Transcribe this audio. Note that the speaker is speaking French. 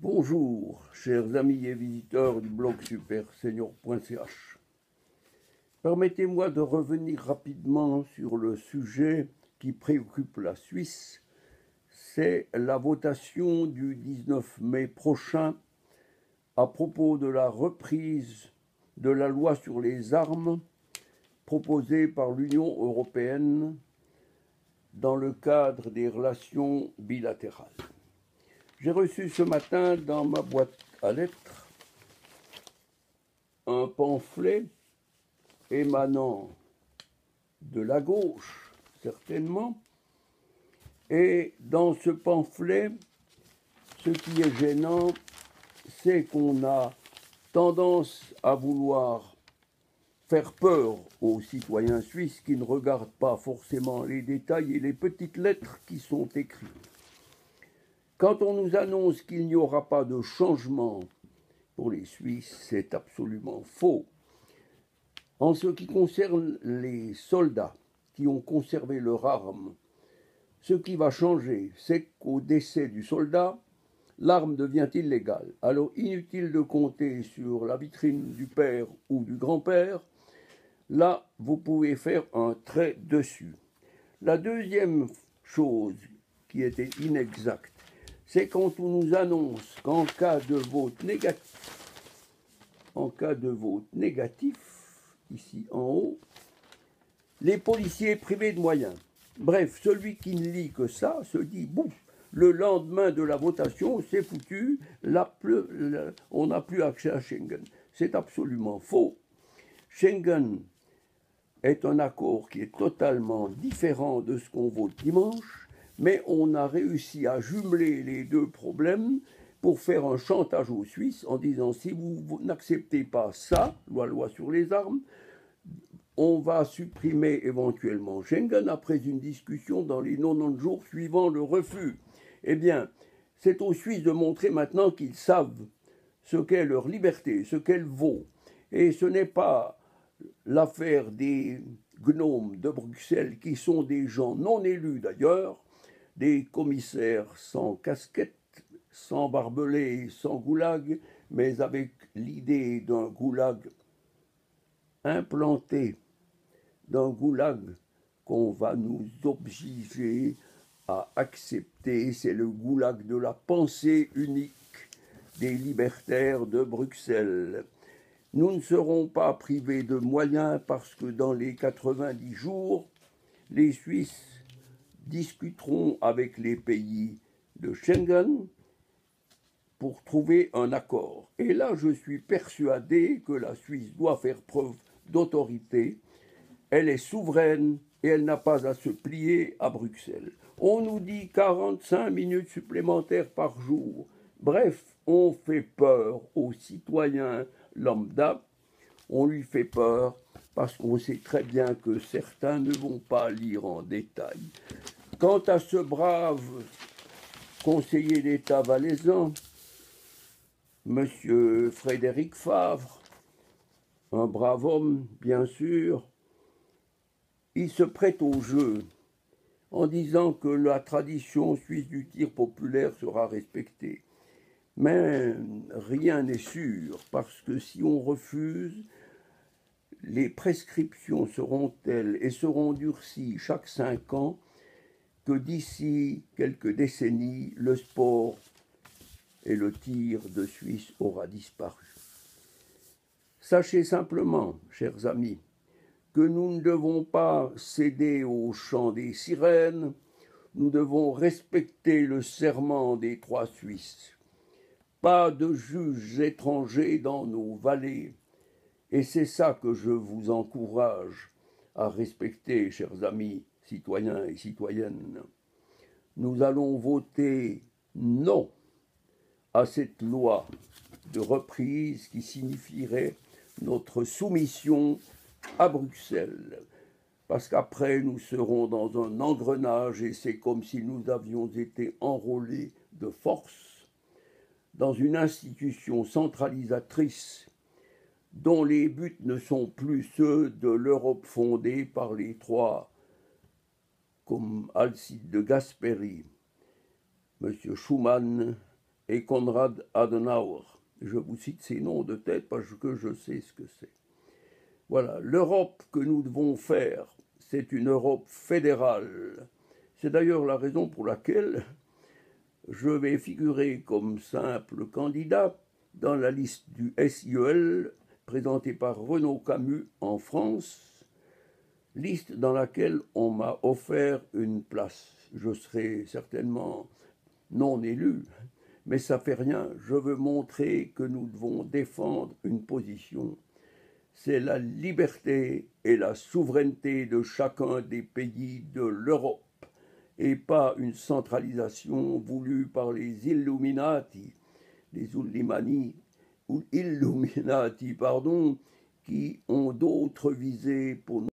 Bonjour, chers amis et visiteurs du blog supersenior.ch. Permettez-moi de revenir rapidement sur le sujet qui préoccupe la Suisse. C'est la votation du 19 mai prochain à propos de la reprise de la loi sur les armes proposée par l'Union européenne dans le cadre des relations bilatérales. J'ai reçu ce matin dans ma boîte à lettres un pamphlet émanant de la gauche, certainement, et dans ce pamphlet, ce qui est gênant, c'est qu'on a tendance à vouloir faire peur aux citoyens suisses qui ne regardent pas forcément les détails et les petites lettres qui sont écrites. Quand on nous annonce qu'il n'y aura pas de changement pour les Suisses, c'est absolument faux. En ce qui concerne les soldats qui ont conservé leur arme, ce qui va changer, c'est qu'au décès du soldat, l'arme devient illégale. Alors inutile de compter sur la vitrine du père ou du grand-père. Là, vous pouvez faire un trait dessus. La deuxième chose qui était inexacte, c'est quand on nous annonce qu'en cas de vote négatif, ici en haut, les policiers privés de moyens. Bref, celui qui ne lit que ça se dit, bon, le lendemain de la votation, c'est foutu, on n'a plus accès à Schengen. C'est absolument faux. Schengen est un accord qui est totalement différent de ce qu'on vote dimanche, mais on a réussi à jumeler les deux problèmes pour faire un chantage aux Suisses en disant si vous n'acceptez pas ça, la loi sur les armes, on va supprimer éventuellement Schengen après une discussion dans les 90 jours suivant le refus. Eh bien, c'est aux Suisses de montrer maintenant qu'ils savent ce qu'est leur liberté, ce qu'elle vaut. Et ce n'est pas l'affaire des gnomes de Bruxelles qui sont des gens non élus d'ailleurs, des commissaires sans casquette, sans barbelé, sans goulag, mais avec l'idée d'un goulag implanté, d'un goulag qu'on va nous obliger à accepter. C'est le goulag de la pensée unique des libertaires de Bruxelles. Nous ne serons pas privés de moyens parce que dans les 90 jours, les Suisses discuteront avec les pays de Schengen pour trouver un accord. Et là, je suis persuadé que la Suisse doit faire preuve d'autorité. Elle est souveraine et elle n'a pas à se plier à Bruxelles. On nous dit 45 minutes supplémentaires par jour. Bref, on fait peur aux citoyens lambda. On lui fait peur parce qu'on sait très bien que certains ne vont pas lire en détail. Quant à ce brave conseiller d'État valaisan, M. Frédéric Favre, un brave homme, bien sûr, il se prête au jeu en disant que la tradition suisse du tir populaire sera respectée. Mais rien n'est sûr, parce que si on refuse, les prescriptions seront telles et seront durcies chaque 5 ans que d'ici quelques décennies, le sport et le tir de Suisse aura disparu. Sachez simplement, chers amis, que nous ne devons pas céder au chant des sirènes, nous devons respecter le serment des 3 Suisses. Pas de juges étrangers dans nos vallées, et c'est ça que je vous encourage à respecter, chers amis, citoyens et citoyennes. Nous allons voter non à cette loi de reprise qui signifierait notre soumission à Bruxelles. Parce qu'après, nous serons dans un engrenage et c'est comme si nous avions été enrôlés de force dans une institution centralisatrice dont les buts ne sont plus ceux de l'Europe fondée par les 3, comme Alcide de Gasperi, M. Schuman et Konrad Adenauer. Je vous cite ces noms de tête parce que je sais ce que c'est. Voilà, l'Europe que nous devons faire, c'est une Europe fédérale. C'est d'ailleurs la raison pour laquelle je vais figurer comme simple candidat dans la liste du SIEL présentée par Renaud Camus en France, liste dans laquelle on m'a offert une place. Je serai certainement non élu, mais ça fait rien, je veux montrer que nous devons défendre une position. C'est la liberté et la souveraineté de chacun des pays de l'Europe, et pas une centralisation voulue par les Illuminati, ou Illuminati, pardon, qui ont d'autres visées pour nous.